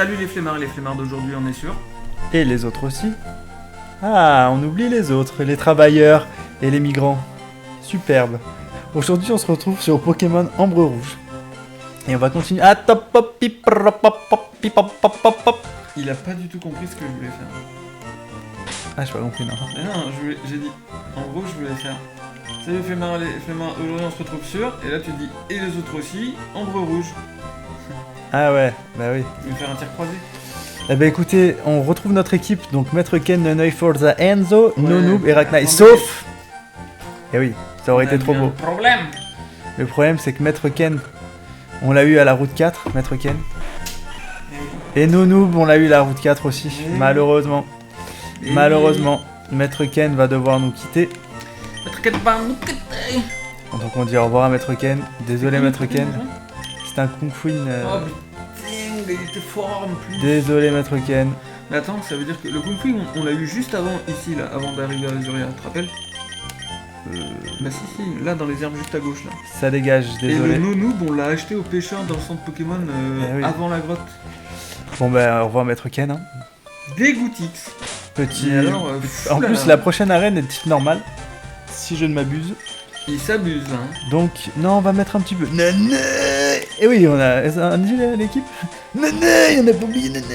Salut les flemmards d'aujourd'hui, on est sûr. Et les autres aussi. Ah, on oublie les autres, les travailleurs et les migrants. Superbe. Aujourd'hui, on se retrouve sur Pokémon Ambre Rouge. Et on va continuer. Ah, top, pop, pip, pop, pop, pip, pop, pop, pop, pop. Il a pas du tout compris ce que je voulais faire. Ah, j'ai pas compris, non. Mais non, j'ai dit, en gros, je voulais faire. Salut les flemmards, aujourd'hui on se retrouve sur. Et là tu dis, et les autres aussi, Ambre Rouge. Ah ouais, bah oui. Tu veux faire un tir croisé? Eh ben écoutez, on retrouve notre équipe, donc Maître Ken, Nenoi, Forza, Enzo, Ouais, Nonoob et Raknai. on Sauf... Eh oui, ça aurait été trop beau. Problème. Le problème, c'est que Maître Ken, on l'a eu à la route 4, Maître Ken. Et Nonoob, on l'a eu à la route 4 aussi, malheureusement. Malheureusement, Maître Ken va devoir nous quitter. Maître Ken va nous quitter. Donc on dit au revoir à Maître Ken. Désolé Maître Ken. C'est un Kung Fu. Oh putain, il était fort en plus. Désolé Maître Ken. Mais attends, ça veut dire que le Kung Fu, on l'a eu juste avant, ici, là, avant d'arriver à Azuria, tu te rappelles? Bah si, là, dans les herbes juste à gauche, là. Ça dégage, Et désolé. le Nonoob, on l'a acheté au pêcheur dans le centre Pokémon oui. avant la grotte. Bon bah au revoir Maître Ken. Hein. Dégoûtix. Petit... Et alors, en plus la prochaine arène est type normale. Si je ne m'abuse. Il s'abuse, hein. Donc, non, on va mettre un petit peu. Nané. Et oui, on a dit l'équipe. Nané, on a pas oublié Nané.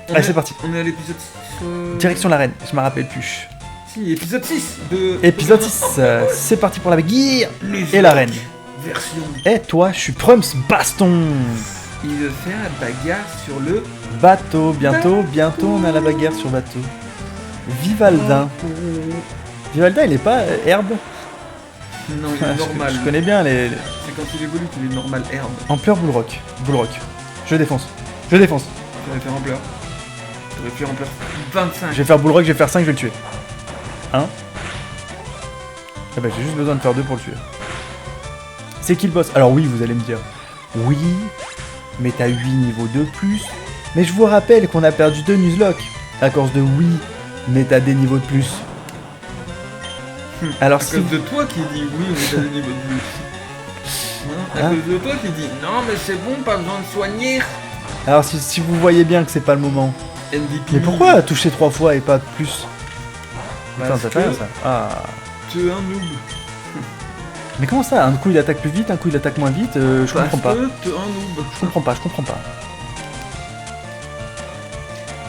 Allez, c'est parti. On est à l'épisode 6. Direction l'arène, je me rappelle plus. Si, épisode 6 de... Épisode 6, c'est parti pour la guerre Les et l'arène. Version. Et toi, je suis Prums Baston. Il veut faire la bagarre sur le... Bateau, bientôt on a la bagarre sur bateau. Vivaldin. Vivaldin, il est pas herbe? Non, il est normal. Je connais bien les... C'est quand il évolue qu'il est normal herbe. Ampleur Bullrock. Bullrock. Je défonce. Je défonce. Tu aurais fait ampleur. Tu aurais fait ampleur 25. Je vais faire Bullrock, je vais faire 5, je vais le tuer. 1. Ah bah j'ai juste besoin de faire 2 pour le tuer. C'est qui le boss? Alors oui, vous allez me dire. Oui, mais t'as 8 niveaux de plus. Mais je vous rappelle qu'on a perdu 2 Nuzlocke. À cause de oui, mais t'as des niveaux de plus. Alors À si... cause de toi qui dis oui, on est à des niveaux de plus. Non, à Hein? cause de toi qui dis non, mais c'est bon, pas besoin de soigner. Alors si vous voyez bien que c'est pas le moment. MVP. Mais pourquoi toucher 3 fois et pas plus? Putain, Parce ça fait rien que ça. Ah. tu es un noob. Mais comment ça? Un coup il attaque plus vite, un coup il attaque moins vite, je comprends pas. Parce que tu es un noob. Je comprends pas.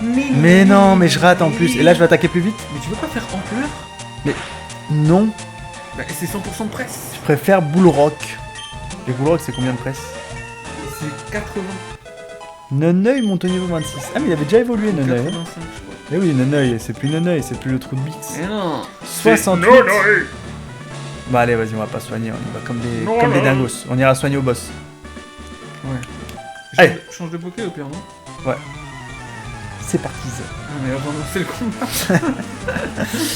Mais non, mais je rate en plus. Et là je vais attaquer plus vite? Mais tu veux pas faire ampleur? Non, Bah, c'est 100% de presse. je préfère Bullrock. Et Bullrock c'est combien de presse? C'est 80. Neneuil monte au niveau 26. Ah mais il avait déjà évolué Neneuil. 85, je crois. Eh oui, Neneuil, c'est plus Neneuil, c'est plus le trou de Bix. Eh non. 68. Bah allez, vas-y, on va pas soigner, on y va comme des dingos. On ira soigner au boss. Ouais. Allez. Change de poké au pire, non? C'est parti. Non mais avant de lancer le combat.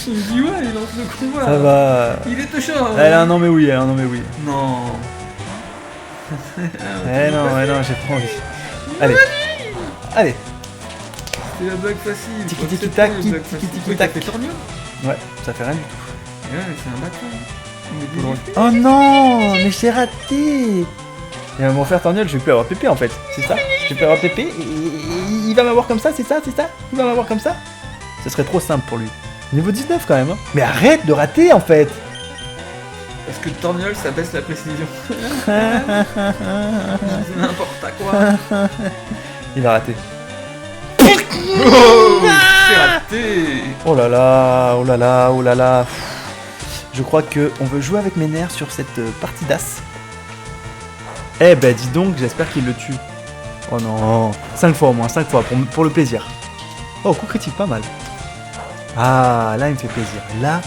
Il me dit ouais, il lance le combat. Ça va. Il est touchant. Hein. Elle a un non mais oui, Non. Eh non, j'ai pas envie. Allez. Allez. C'est la blague facile. Tiki Quoi, tiki c'est tac, pas la tiki blague tiki facile. tiki Oui, t'as tac. fait torgnole. Ouais, ça fait rien du tout. Ouais, mais c'est un bâton. Oh non, mais j'ai raté. Il va me refaire torgnole, je vais plus avoir pépé en fait. C'est ça? Je vais plus avoir pépé et il va m'avoir comme ça, c'est ça? Il va m'avoir comme ça? Ce serait trop simple pour lui. Niveau 19 quand même. Hein. Mais arrête de rater en fait. Parce que torgnole, ça baisse la précision. C'est n'importe quoi. Il va rater. Oh, c'est raté. Oh là là, oh là là, oh là là. Je crois que on veut jouer avec mes nerfs sur cette partie d'as. Eh ben dis donc, j'espère qu'il le tue. Oh non, 5 fois au moins, 5 fois pour le plaisir. Oh, coup critique, pas mal. Ah, là il me fait plaisir. Là,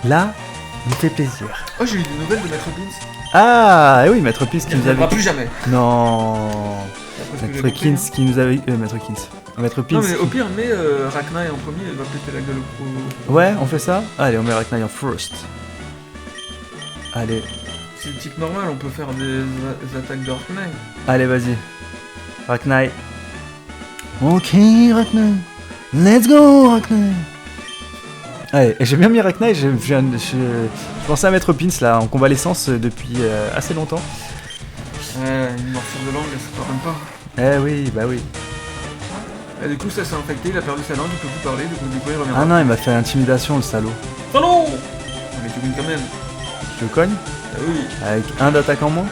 il me fait plaisir. Oh, j'ai eu des nouvelles de Maître Pins. Ah, et oui, Maître Pins qui Il nous ne avait... plus jamais. Non. D'après ce que j'ai Maître compris, Kins hein. qui nous avait... Maître Kins. Maître Pins. Non mais au pire, mais Raknai en premier, elle va péter la gueule au... Ouais, on fait ça? Allez, on met Raknai en first. Allez. C'est le type normal, on peut faire des attaques de Raknai. Allez, vas-y. Raknai. Ok, Raknai. Let's go, Raknai. Allez, et j'ai bien mis Raknai, je pensais à mettre Pins là, en convalescence depuis assez longtemps. Ouais, une morsure de langue, ça se pardonne pas. Eh oui, bah oui. Et du coup, ça s'est infecté, il a perdu sa langue, il peut plus parler, du coup, il revient. Ah non, il m'a fait intimidation, le salaud. Salaud. Mais tu wins quand même. Je le cogne Ah oui. avec un d'attaque en moins.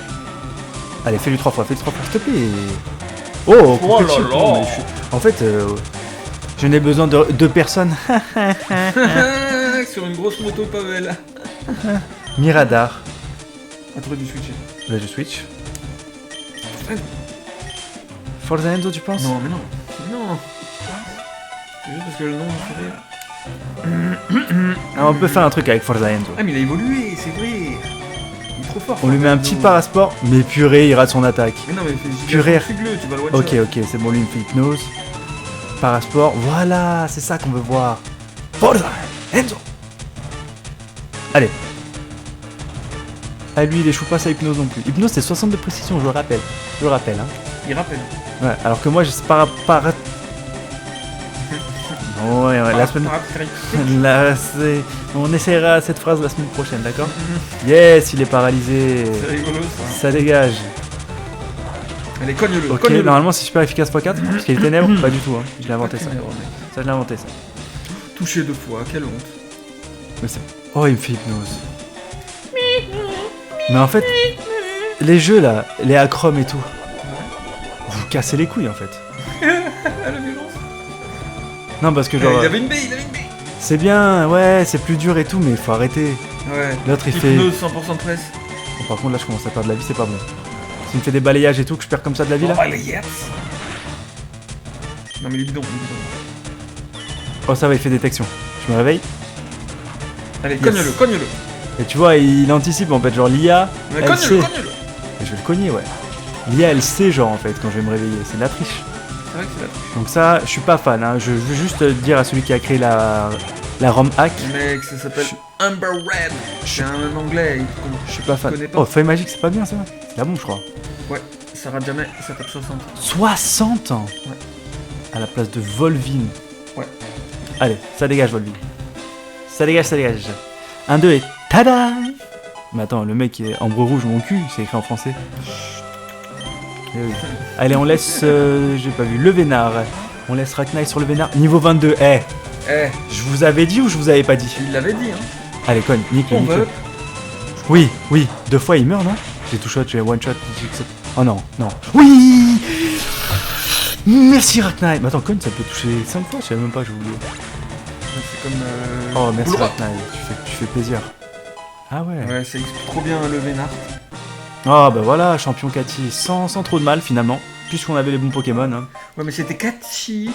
Allez, fais-lui 3 fois, s'il te plaît. Oh, Oh là chip, là. non, mais en fait, je n'ai besoin de 2 personnes. Sur une grosse moto Pavel. Miradar. Ah, t'aurais dû switcher. Là, je switch. Ouais. Forza Enzo, tu penses? Non, mais non. Non. C'est juste parce que le nom me fait rire. Ah, on peut faire un truc avec Forza Enzo. Ah, mais il a évolué, c'est vrai. Il est trop fort. On lui met un petit parasport, mais purée, il rate son attaque. Mais non, mais Purée. bleu, tu vas le one Ok, shot. ok, c'est bon, lui il me fait hypnose. Parasport, voilà, c'est ça qu'on veut voir. Forza Enzo. Allez. Ah, lui il échoue pas sa hypnose non plus. Hypnose c'est 60 de précision, je le rappelle. Hein. Il rappelle. Ouais, alors que moi j'ai Ouais, la semaine... On essaiera cette phrase la semaine prochaine, d'accord? Yes, il est paralysé. C'est rigolo ça. Ça dégage. Allez, cogne-le. Ok, cogne-le. normalement c'est super efficace x4, parce qu'il est ténèbres. Pas du tout, hein. Je l'ai inventé ça. Ténèbres, mec. Ça, je l'ai inventé ça. Touché 2 fois, quelle honte. Mais c'est... Oh, il me fait hypnose. Mais en fait, les jeux là, les acromes et tout, vous cassez les couilles en fait. Ah, la violence. Non, parce que genre, Il avait une baie, il avait une baie. c'est bien, ouais, c'est plus dur et tout, mais il faut arrêter. Ouais. L'autre il fait... Hypnose 100% de presse. Bon, par contre là je commence à perdre de la vie, c'est pas bon. S'il me fait des balayages et tout, que je perds comme ça de la vie là. Oh, les yes. Non, mais il est bidon, il est bidon. Oh ça va, il fait détection. Je me réveille. Allez, Yes. cogne-le, cogne-le. Et tu vois, il anticipe en fait, genre l'IA, Mais elle cogne-le, sait. cogne-le. Et je vais le cogner, ouais. L'IA elle sait genre en fait quand je vais me réveiller, c'est de la triche. C'est vrai que c'est la triche. Donc ça, je suis pas fan, hein. Je veux juste dire à celui qui a créé la ROM hack, Mec, ça s'appelle Amber Red. C'est un anglais. je suis pas fan. connais pas. Oh, feuille magique, c'est pas bien ça? C'est la bombe, je crois. Ouais, ça rate jamais, ça tape 60. 60 ans Ouais. à la place de Volvin. Ouais. Allez, ça dégage Volvin. Ça dégage, ça dégage. 1, 2 et tada. Mais attends, le mec est ambre rouge mon cul, c'est écrit en français. Eh oui. Allez, on laisse, j'ai pas vu, le Vénard. On laisse Raknai sur le Vénard. Niveau 22, Eh, je vous avais dit ou je vous avais pas dit? il l'avait dit, hein. Allez, cogne, nique-le, On nique-le. veut. Oui, oui, 2 fois il meurt, non? J'ai two shot, j'ai one shot, oh non, non. Oui. Merci Raknai. Mais attends, cogne, ça peut toucher 5 fois, je savais même pas, j'ai oublié. C'est comme. Oh, merci Boulera. Raknai, tu fais plaisir. Ah ouais. Ouais, ça explique trop bien le Vénard. Ah bah voilà, champion Cathy, sans trop de mal finalement, puisqu'on avait les bons Pokémon. Hein. Ouais, mais c'était Catchy.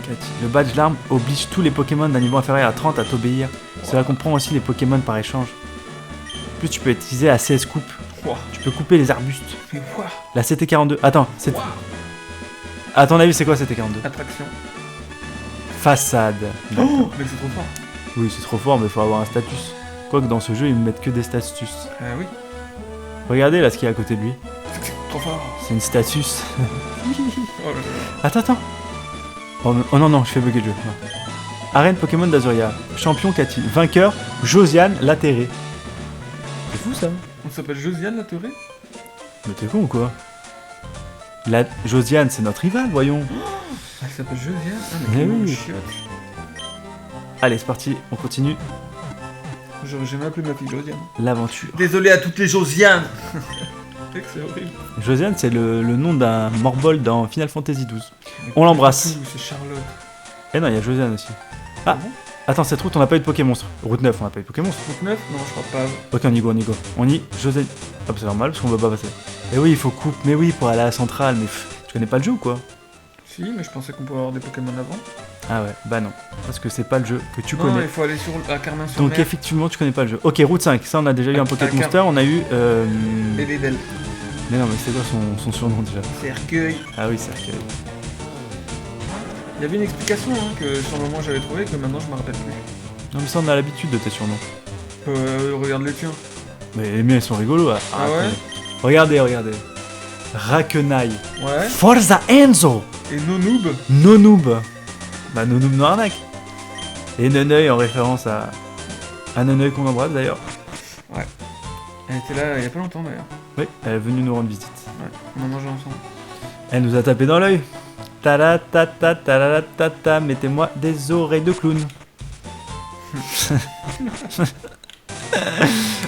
Cathy. Le badge l'arme oblige tous les Pokémon d'un niveau inférieur à 30 à t'obéir. Cela comprend aussi les Pokémon par échange. En plus, tu peux utiliser la CS coupe. Ouah. Tu peux couper les arbustes. Mais quoi? La CT42. Attends, c'est... À ton avis, c'est quoi CT42? Attraction. Façade. D'accord. Oh, mais c'est trop fort. Oui, c'est trop fort, mais il faut avoir un status. Quoique dans ce jeu, ils me mettent que des status. Ah oui. Regardez là ce qu'il y a à côté de lui. Trop fort. C'est une status. Oh là là. Attends. Oh non, je fais bugger le jeu. Non. Arène Pokémon d'Azuria. Champion Cathy. Vainqueur, Josiane Latéré. C'est fou ça. On s'appelle Josiane, la Tourée. Mais t'es con ou quoi? Josiane, c'est notre rival, voyons. Elle s'appelle Josiane. Ah, Mais mais quelle oui. chiotte. Allez, c'est parti, on continue J'aurais jamais appelé ma fille Josiane. l'aventure. Désolé à toutes les Josianes. C'est horrible. Josiane, c'est le nom d'un Morbol dans Final Fantasy XII. On l'embrasse. C'est Charlotte. Eh non, il y a Josiane aussi. Ah, bon attends, cette route, on n'a pas eu de Pokémon. Route 9, on n'a pas eu de Pokémon. Route 9? Non, je crois pas. Ok, on y go. On y, Josiane. Ah, bah, c'est normal, parce qu'on veut pas passer. Eh oui, il faut coupe. Mais oui, pour aller à la centrale. Mais tu connais pas le jeu ou quoi? Si, mais je pensais qu'on pouvait avoir des Pokémon avant. Ah ouais, bah non. Parce que c'est pas le jeu que tu Non, connais. il faut aller sur la Carmin-sur-Mer. Donc effectivement, tu connais pas le jeu. Ok, route 5, ça on a déjà eu un Pocket Ah, Monster, on a eu... Et les Del. Mais non, mais c'est quoi son surnom déjà? C'est Hercueil. Ah oui, c'est Arcade. Il y avait une explication hein, que sur le moment j'avais trouvé que maintenant je me rappelle plus. Non mais ça on a l'habitude de tes surnoms. Regarde les tiens. Mais les miens ils sont rigolos. Ah, Ah ouais? Regardez. Rakenai. Ouais. Forza Enzo. Et Nonoob. Nonoob. Bah Nonoob no arnaque. Et Neneuil en référence à Neneuil qu'on embrasse d'ailleurs. Elle était là il y a pas longtemps d'ailleurs. Oui, elle est venue nous rendre visite. Ouais, on a mangé ensemble. Elle nous a tapé dans l'œil. ta, mettez-moi des oreilles de clown.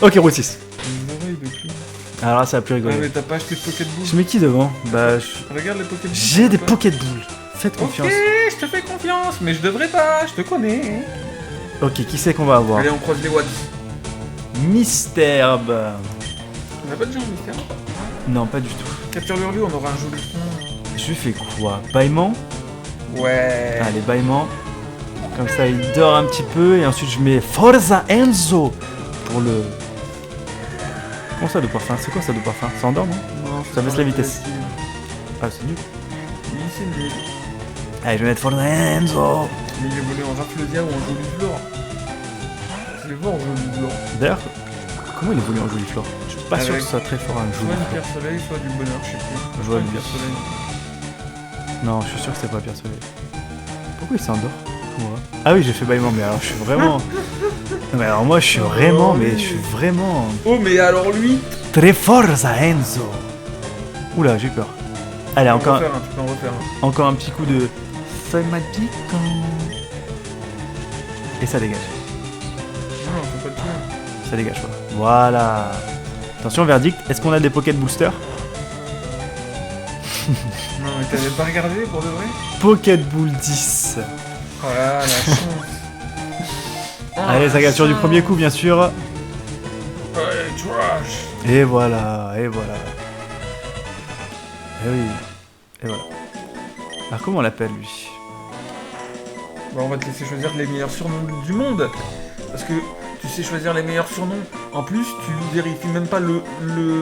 Ok, route 6. Les oreilles de clown. Alors là, ça a plus Ah, rigolé. mais t'as pas acheté de Pokéballs? Je mets qui devant? Bah, Regarde les Pokéballs. j'ai des Pokéballs. Faites confiance. Ok, je te fais confiance, mais je devrais pas, je te connais. Ok, qui c'est qu'on va avoir? Allez, on croise les watts. Mystère. Bah... On a pas de genre mystère. Non, pas du tout. Capture l'Urlu, on aura un joli son. Je fais quoi? Bâillement? Ouais. Allez, bâillement. Comme ça, il dort un petit peu. Et ensuite, je mets Forza Enzo pour le... Comment ça de parfum? C'est quoi ça de parfum? Ça endort, non? Non, Ça baisse la vitesse. facile. Ah, c'est nul. Oui, c'est nul. Allez, je vais mettre Forza Enzo. Mais il est volé en Rafflesia ou en Joli Flore. C'est bon en Joli Flore. D'ailleurs, comment il évolue en joli flore? Je suis pas sûr que Avec ce soit très fort un Soit joli une flore. pierre soleil, soit du bonheur, je sais plus. Je Soit vois une lui. pierre soleil. Non, je suis sûr que c'est pas Pierre Soleil. Pourquoi il s'endort? Ouais. Ah oui, j'ai fait bâillement, mais alors je suis vraiment... Non, mais alors moi, je suis vraiment, mais je suis vraiment... Oh, mais alors lui. Très Forza Enzo. Oula, j'ai peur. Allez, Tu peux en encore, refaire un, tu peux en refaire un. encore un petit coup de... Feuille magique. Et ça dégage. Non, faut pas de tuer. Ça dégage pas. Voilà. Attention, verdict. Est-ce qu'on a des Pocket Boosters? Non, mais t'avais pas regardé pour de vrai? Pocket Bull 10. Oh là, la chance. Oh, Allez, ça la capture du chance. premier coup, bien sûr. Ouais, trash. Et voilà, et voilà. Et oui. Et voilà. Alors, comment on l'appelle, lui? Bah, on va te laisser choisir les meilleurs surnoms du monde. Parce que tu sais choisir les meilleurs surnoms. En plus, tu vérifies même pas le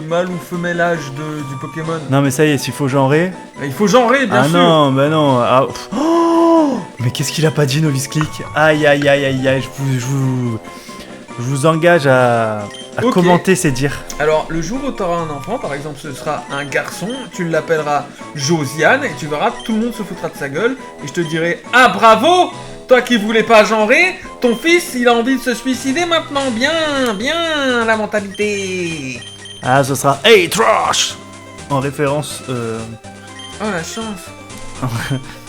mâle ou femelle âge du Pokémon. Non, mais ça y est, s'il faut genrer... Il faut genrer, bien Ah sûr. non, bah non. Ah, pff. Oh, mais qu'est-ce qu'il a pas dit, Novice Click? Aïe, aïe, aïe, aïe, aïe. Je vous engage à Ok. commenter ces dires. Alors, le jour où tu auras un enfant, par exemple, ce sera un garçon, tu l'appelleras Josiane, et tu verras, tout le monde se foutra de sa gueule, et je te dirai « Ah, bravo! Toi qui voulais pas genrer, ton fils, il a envie de se suicider maintenant, bien, bien, la mentalité !» Ah, ce sera Hey Trash en référence. Oh, la chance.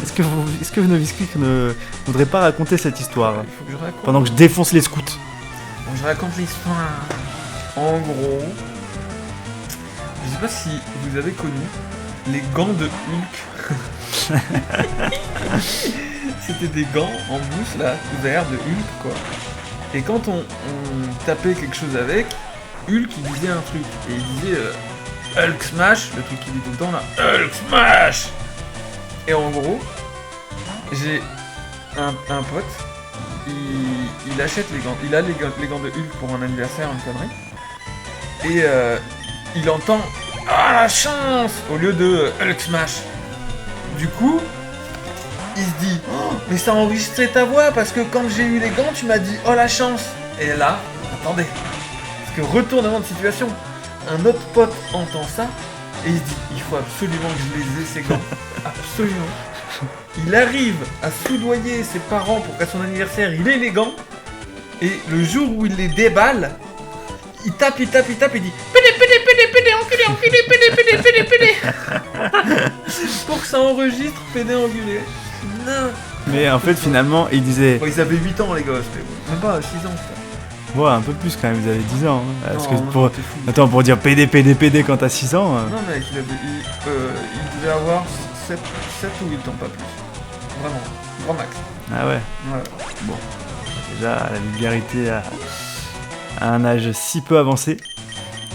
Est-ce que Novice Click ne voudrait pas raconter cette histoire Il faut que je raconte. pendant que je défonce les scouts? Je raconte l'histoire. En gros, je sais pas si vous avez connu les gants de Hulk. C'était des gants en mousse là, couverts de Hulk quoi. Et quand on tapait quelque chose avec, Hulk il disait un truc. Et il disait Hulk Smash, le truc qu'il dit tout le temps là, Hulk Smash. Et en gros, j'ai un pote. Il achète les gants, il a les gants de Hulk pour un anniversaire, une connerie. Et il entend Ah la chance au lieu de Hulk Smash. Du coup, il se dit oh, mais ça a enregistré ta voix parce que quand j'ai eu les gants, tu m'as dit oh la chance. Et là, attendez, parce que retournement de situation, un autre pote entend ça et il se dit il faut absolument que je les ai ces gants, absolument. Il arrive à soudoyer ses parents pour qu'à son anniversaire il ait les gants. Et le jour où il les déballe, il tape et dit pédé, enculé, pédé. Pour que ça enregistre pédé enculé. Non. Mais en fait, finalement, il disait. Bon, ils avaient 8 ans les gosses, mais même pas 6 ans. Ça. Ouais, un peu plus quand même, vous avez 10 ans. Hein. Parce que Non, pour... t'es fou. Attends, pour dire PD quand t'as 6 ans. Non mec, il devait avoir 7 ou 8 ans, pas plus. Vraiment, grand max. Ah ouais. Ouais. Bon. Déjà, la vulgarité à un âge si peu avancé.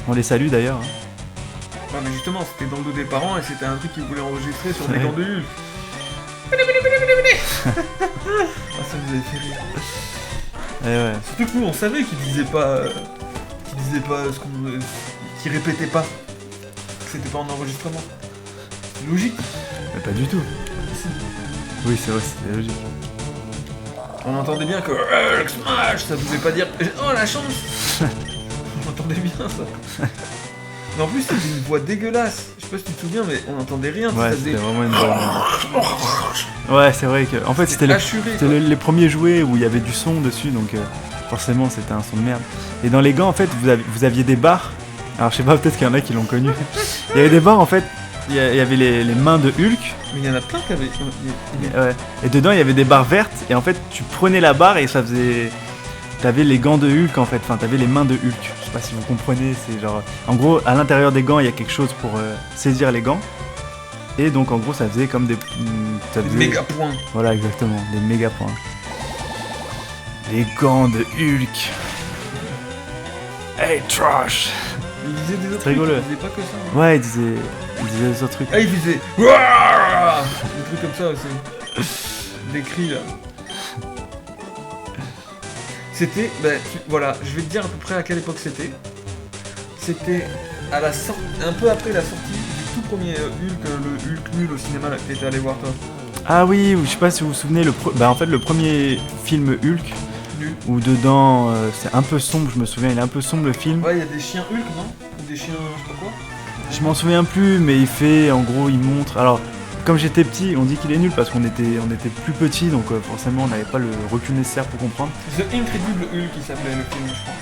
On les salue d'ailleurs. Hein. Ouais, mais justement, c'était dans le dos des parents et c'était un truc qu'ils voulaient enregistrer sur des Ouais. gants de Hulk. Ah, ça nous avait fait rire. Et ouais. Surtout que nous, on savait qu'ils disaient pas ce qu'on. Qu'ils répétaient pas. Que c'était pas en enregistrement. C'est logique. Mais pas du tout. Si. Oui, c'est vrai, c'était logique. On entendait bien que Hulk Smash, ça voulait pas dire oh la chance. On entendait bien ça. Mais en plus, c'était une voix dégueulasse. Je sais pas si tu te souviens, mais on entendait rien. Ouais, ça c'était faisait vraiment une bonne. Ouais, c'est vrai que. En fait, c'était assuré. quoi. les premiers jouets où il y avait du son dessus, donc forcément, c'était un son de merde. Et dans les gants, en fait, vous aviez des barres. Alors, je sais pas, peut-être qu'il y en a qui l'ont connu. Il y avait des barres, en fait, il y avait les mains de Hulk. Mais il y en a plein qui avaient. Ouais. Et dedans, il y avait des barres vertes. Et en fait, tu prenais la barre et ça faisait. T'avais les gants de Hulk en fait. Enfin, t'avais les mains de Hulk. Je sais pas si vous comprenez. C'est genre. En gros, à l'intérieur des gants, il y a quelque chose pour saisir les gants. Et donc, en gros, ça faisait comme des. Ça faisait... méga points. Voilà, exactement. Des méga points. Les gants de Hulk. Hey, trash! Il disait des autres C'est rigolo. trucs, il disait pas que ça. Hein. Ouais, il disait des autres trucs. Ah, il disait Ouah des trucs comme ça aussi. Des cris là. C'était, voilà, je vais te dire à peu près à quelle époque c'était. C'était à la sortie, un peu après la sortie du tout premier Hulk, le Hulk nul au cinéma là, que t'étais allé voir toi. Ah oui, je sais pas si vous vous souvenez, en fait le premier film Hulk, Nul. où dedans c'est un peu sombre, je me souviens, il est un peu sombre le film. Ouais, il y a des chiens Hulk, non? Ou des chiens, je sais pas quoi. Je m'en souviens plus, mais il fait, en gros, il montre. Alors, comme j'étais petit, on dit qu'il est nul parce qu'on était plus petits, donc forcément on n'avait pas le recul nécessaire pour comprendre. The Incredible Hulk qui s'appelait le film, je crois.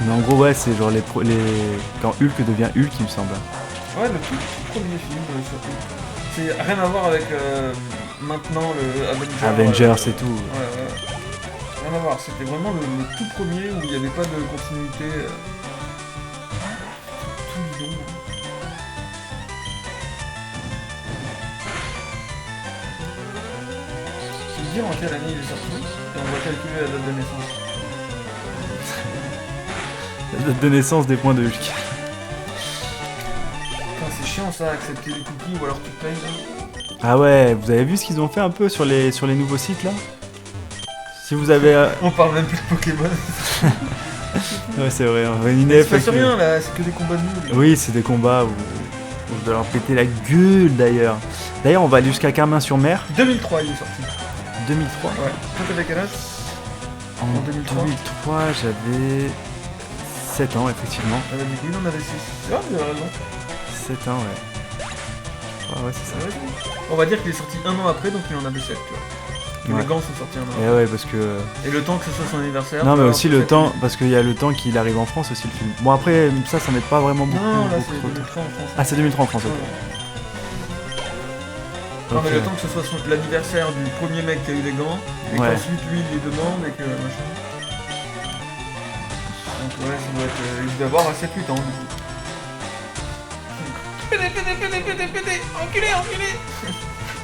Mais en gros, ouais, c'est genre quand Hulk devient Hulk, il me semble. Ouais, le tout premier film sur Hulk. C'est rien à voir avec maintenant le Avengers et tout. Ouais. Rien à voir, c'était vraiment le tout premier où il n'y avait pas de continuité. Tout bidon. Je vais dire en quelle année il est sorti et on va calculer la date de naissance. La date de naissance des points de Hulk. Putain, c'est chiant ça, accepter les cookies ou alors tu payes là. Ah ouais, vous avez vu ce qu'ils ont fait un peu sur les nouveaux sites là? Si vous avez. On parle même plus de Pokémon. Ouais, c'est vrai, une Il se passe rien là, c'est que des combats nuls. Oui, c'est des combats où je dois leur péter la gueule d'ailleurs. D'ailleurs, on va aller jusqu'à Carmin-sur-Mer. 2003 il est sorti. 2003. Ouais. Toi t'avais quel âge? En 2003, j'avais 7 ans, effectivement. Ah bah du coup il en avait 6. Ah, il a raison. 7 ans, ouais. Ah ouais, c'est ça. On va dire qu'il est sorti un an après, donc il en avait 7, tu vois. Et Ouais. les gants sont sortis un an Et après. ouais, parce que. Et le temps que ce soit son anniversaire. Non, mais alors, aussi peut-être le temps, parce qu'il y a le temps qu'il arrive en France aussi, le film. Bon, après, ça met pas vraiment beaucoup. Non, là beaucoup c'est trop de temps. 2003 en France. Ah, c'est 2003 en France, ok. Non, mais Ok. le temps que ce soit l'anniversaire du premier mec qui a eu les gants, et Ouais. qu'ensuite lui il les demande et que machin. Donc ouais, ça doit être. Il doit avoir 7-8 ans du coup. Pédé, enculé.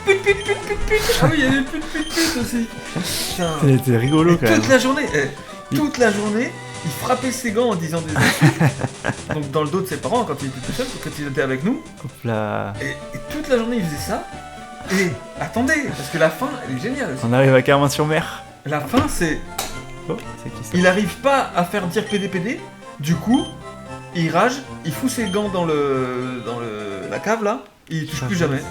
Pute. Ah oui, il y a des pute aussi. Putain. C'était rigolo Et quand même. toute la journée, il frappait ses gants en disant des insultes. Donc dans le dos de ses parents quand il était tout seul, quand il était avec nous. Hop là. Et toute la journée il faisait ça. Et attendez, parce que la fin, elle est géniale aussi. On arrive à Carmin-sur-Mer. La fin, c'est... Oh, c'est qui ça? Il arrive pas à faire dire PDPD, du coup, il rage, il fout ses gants dans la cave là, et il touche Ça plus fait- jamais.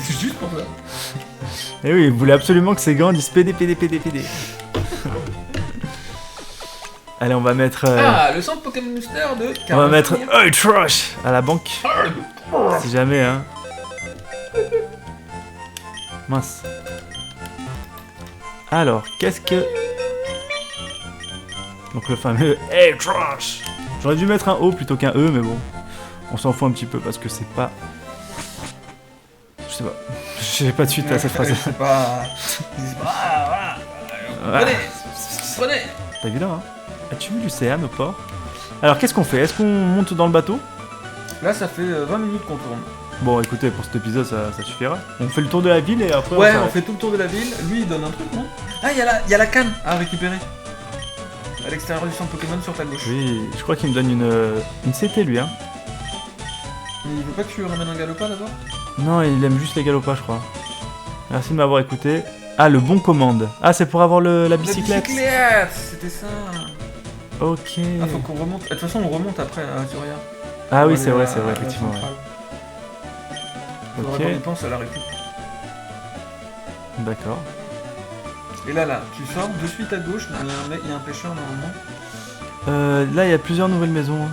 C'est juste pour ça. Eh oui, il voulait absolument que ses gants disent PD. Allez, on va mettre. Ah, le centre Pokémon Booster de On va mettre Hey Trash à la banque. Ah, Si jamais, hein. Mince. Alors, qu'est-ce que. Donc le fameux Hey Trash. J'aurais dû mettre un O plutôt qu'un E, mais bon. On s'en fout un petit peu parce que c'est pas. Je sais pas. J'ai pas de suite à cette phrase. C'est pas... Ouais. Prenez. Pas évident, hein. As-tu vu l'océan au port? Alors, qu'est-ce qu'on fait? Est-ce qu'on monte dans le bateau? Là, ça fait 20 minutes qu'on tourne. Bon, écoutez, pour cet épisode, ça suffira. On fait le tour de la ville et après Ouais, on s'arrête. fait tout le tour de la ville. Lui, il donne un truc, non? Ah, il y a la canne à récupérer. À l'extérieur du centre Pokémon sur ta gauche. Oui, je crois qu'il me donne une CT, lui, hein. Mais il veut pas que tu lui ramènes un galopin d'abord? Non, il aime juste les galopas, je crois. Merci de m'avoir écouté. Ah, le bon commande. Ah, c'est pour avoir la bicyclette. La bicyclette, c'était ça. Ok. Ah, faut qu'on remonte. De toute façon, on remonte après à Turia. Ah oui, On va c'est aller vrai, à la effectivement. Ouais. centrale. Faudra Ok, qu'on y pense à la récup. d'accord. Et là, tu sors de suite à gauche, il y a un pêcheur normalement. Là, il y a plusieurs nouvelles maisons. Hein.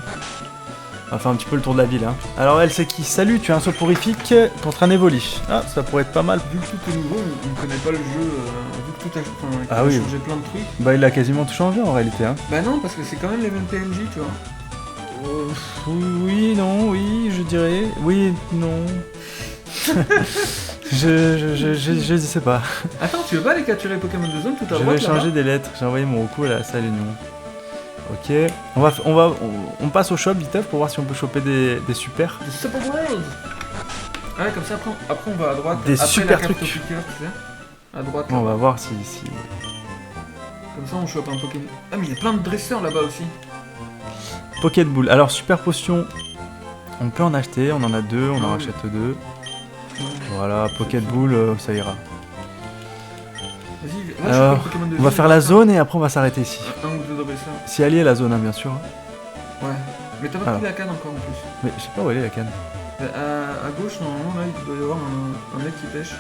On va faire un petit peu le tour de la ville. Hein. Alors, elle, c'est qui? Salut, tu as un soporifique contre un évoli. Ah, ça pourrait être pas mal. Vu que tout est nouveau, on ne connaît pas le jeu, vu que tout a, qu'il Ah a oui. changé plein de trucs. Bah, il a quasiment tout changé en réalité. Hein. Bah non, parce que c'est quand même les mêmes PNJ, tu vois. Oui, non, oui, je dirais. Oui, non. je sais pas. Attends, tu veux pas aller capturer les Pokémon de zone tout à Je droite vais changer là-bas des lettres. J'ai envoyé mon Roku à la salle Union. Ok. On passe au shop vite pour voir si on peut choper des super. Des Super World. Ouais, comme ça après on va à droite. Des après super la carte trucs. au piqueur, tu sais. À droite. On là-bas. va voir si... Comme ça on chope un Pokémon. Ah mais il y a plein de dresseurs là-bas aussi. Pokébull. Alors, super potion. On peut en acheter. On en a 2. On en Ah oui. achète 2. Ouais. Voilà, Pokébull, ça ira. Vas-y, va Alors, choper le Pokémon de on va zone, faire la zone et après on va s'arrêter ici. Un ou deux dresseurs. Si elle y est la zone, hein, bien sûr. Ouais. Mais t'as pas Alors. pris la canne encore en plus. Mais je sais pas où elle est la canne. À gauche, normalement, là, il doit y avoir un mec qui pêche.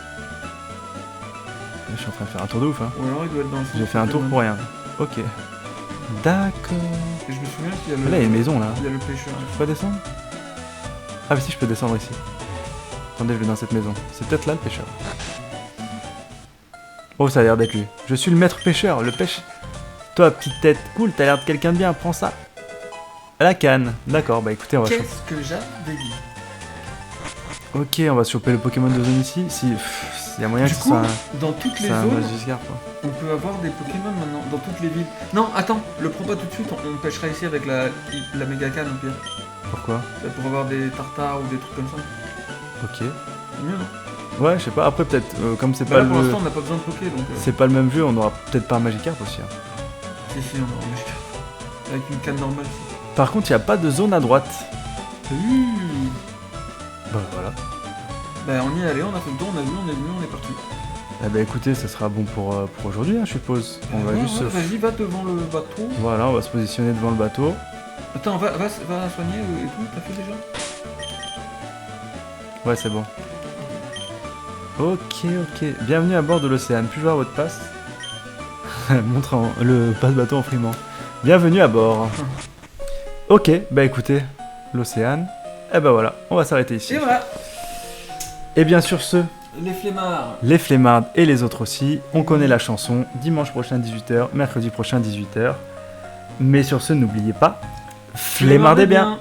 Je suis en train de faire un tour de ouf, hein. Ou alors il doit être dans le centre J'ai fait un tour Pokémon. pour rien. Ok. D'accord. Et je me souviens qu'il y a Là, le. il y a une maison là. Il y a le pêcheur. Je peux pas descendre? Ah, mais si, je peux descendre ici. Attendez, je vais dans cette maison. C'est peut-être là le pêcheur. Oh, ça a l'air d'être lui. Je suis le maître pêcheur, le pêche. Toi, petite tête, cool, t'as l'air de quelqu'un de bien, prends ça. La canne. D'accord, bah écoutez, on va choper. Qu'est-ce que j'avais dit? Ok, on va choper le Pokémon de zone ici. Si, y a moyen Du que ce coup, soit dans toutes les un zones, Magikarp, quoi. on peut avoir des Pokémon maintenant, dans toutes les villes. Non, attends, le prends pas tout de suite, on pêchera ici avec la méga canne au pire. Pourquoi? Pour avoir des tartares ou des trucs comme ça. Ok. C'est mieux, non? Ouais, je sais pas. Après, peut-être, comme c'est Bah pas là, pour le. l'instant, on n'a pas besoin de Poké, donc. C'est pas le même jeu, on aura peut-être pas un Magikarp aussi. Hein. Si, on aura un Magikarp. Avec une canne normale. Par contre, il n'y a pas de zone à droite. Bah voilà. Bah on y est allé, on a fait le tour, on a vu, on est parti. Eh bah écoutez, ça sera bon pour aujourd'hui, hein, je suppose. On va Ouais, juste ouais, se... Vas-y, va devant le bateau. Voilà, on va se positionner devant le bateau. Attends, va soigner et tout, t'as fait déjà? Ouais, c'est bon. Ok. Bienvenue à bord de l'Océane. Puis-je voir votre passe? Montre le passe-bateau en frimant. Bienvenue à bord. Ok, bah écoutez, l'Océane. Eh bah voilà, on va s'arrêter ici. Et voilà, Et bien sur ce, les flemmards. les flemmards et les autres aussi, on connaît la chanson. Dimanche prochain 18h, mercredi prochain 18h. Mais sur ce, n'oubliez pas, flemmardez bien.